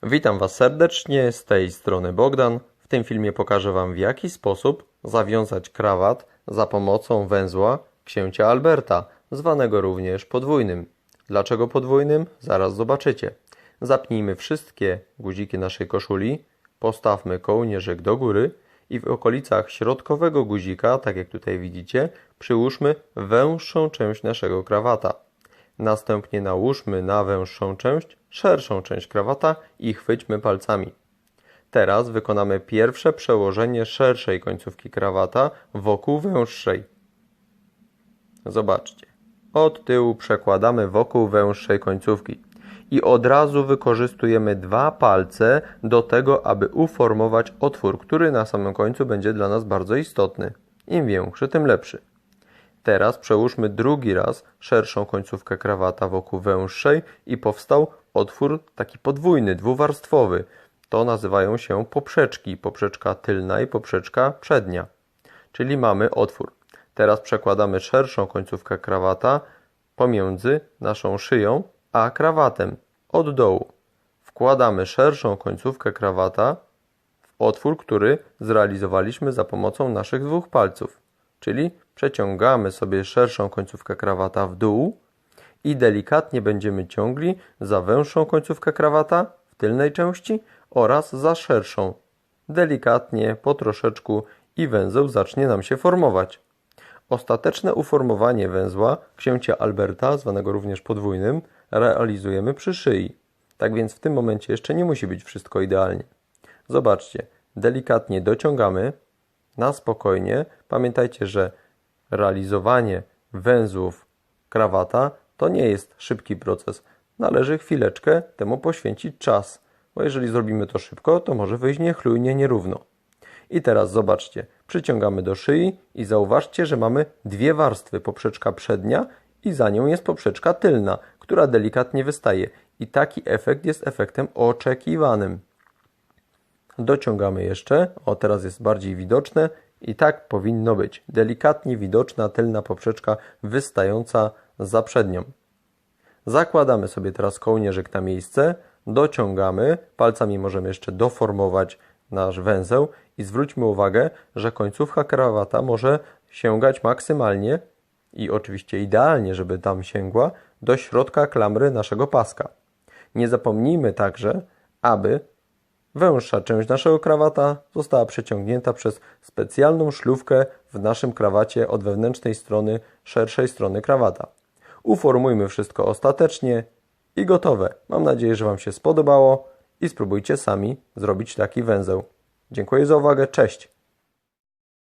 Witam Was serdecznie, z tej strony Bogdan. W tym filmie pokażę Wam, w jaki sposób zawiązać krawat za pomocą węzła księcia Alberta, zwanego również podwójnym. Dlaczego podwójnym? Zaraz zobaczycie. Zapnijmy wszystkie guziki naszej koszuli, postawmy kołnierzyk do góry i w okolicach środkowego guzika, tak jak tutaj widzicie, przyłóżmy węższą część naszego krawata. Następnie nałóżmy na węższą część szerszą część krawata i chwyćmy palcami. Teraz wykonamy pierwsze przełożenie szerszej końcówki krawata wokół węższej. Zobaczcie. Od tyłu przekładamy wokół węższej końcówki. I od razu wykorzystujemy dwa palce do tego, aby uformować otwór, który na samym końcu będzie dla nas bardzo istotny. Im większy, tym lepszy. Teraz przełóżmy drugi raz szerszą końcówkę krawata wokół węższej i powstał otwór taki podwójny, dwuwarstwowy. To nazywają się poprzeczki, poprzeczka tylna i poprzeczka przednia. Czyli mamy otwór. Teraz przekładamy szerszą końcówkę krawata pomiędzy naszą szyją a krawatem od dołu. Wkładamy szerszą końcówkę krawata w otwór, który zrealizowaliśmy za pomocą naszych dwóch palców. Czyli przeciągamy sobie szerszą końcówkę krawata w dół i delikatnie będziemy ciągli za węższą końcówkę krawata w tylnej części oraz za szerszą. Delikatnie, po troszeczku i węzeł zacznie nam się formować. Ostateczne uformowanie węzła księcia Alberta, zwanego również podwójnym, realizujemy przy szyi. Tak więc w tym momencie jeszcze nie musi być wszystko idealnie. Zobaczcie, delikatnie dociągamy, na spokojnie. Pamiętajcie, że realizowanie węzłów krawata to nie jest szybki proces. Należy chwileczkę temu poświęcić czas, bo jeżeli zrobimy to szybko, to może wyjść niechlujnie, nierówno. I teraz zobaczcie, przyciągamy do szyi i zauważcie, że mamy dwie warstwy, poprzeczka przednia i za nią jest poprzeczka tylna, która delikatnie wystaje. I taki efekt jest efektem oczekiwanym. Dociągamy jeszcze, teraz jest bardziej widoczne i tak powinno być. Delikatnie widoczna tylna poprzeczka wystająca za przednią. Zakładamy sobie teraz kołnierzyk na miejsce, dociągamy, palcami możemy jeszcze doformować nasz węzeł i zwróćmy uwagę, że końcówka krawata może sięgać maksymalnie i oczywiście idealnie, żeby tam sięgła, do środka klamry naszego paska. Nie zapomnijmy także, aby węższa część naszego krawata została przeciągnięta przez specjalną szlufkę w naszym krawacie od wewnętrznej strony, szerszej strony krawata. Uformujmy wszystko ostatecznie i gotowe. Mam nadzieję, że Wam się spodobało i spróbujcie sami zrobić taki węzeł. Dziękuję za uwagę, cześć!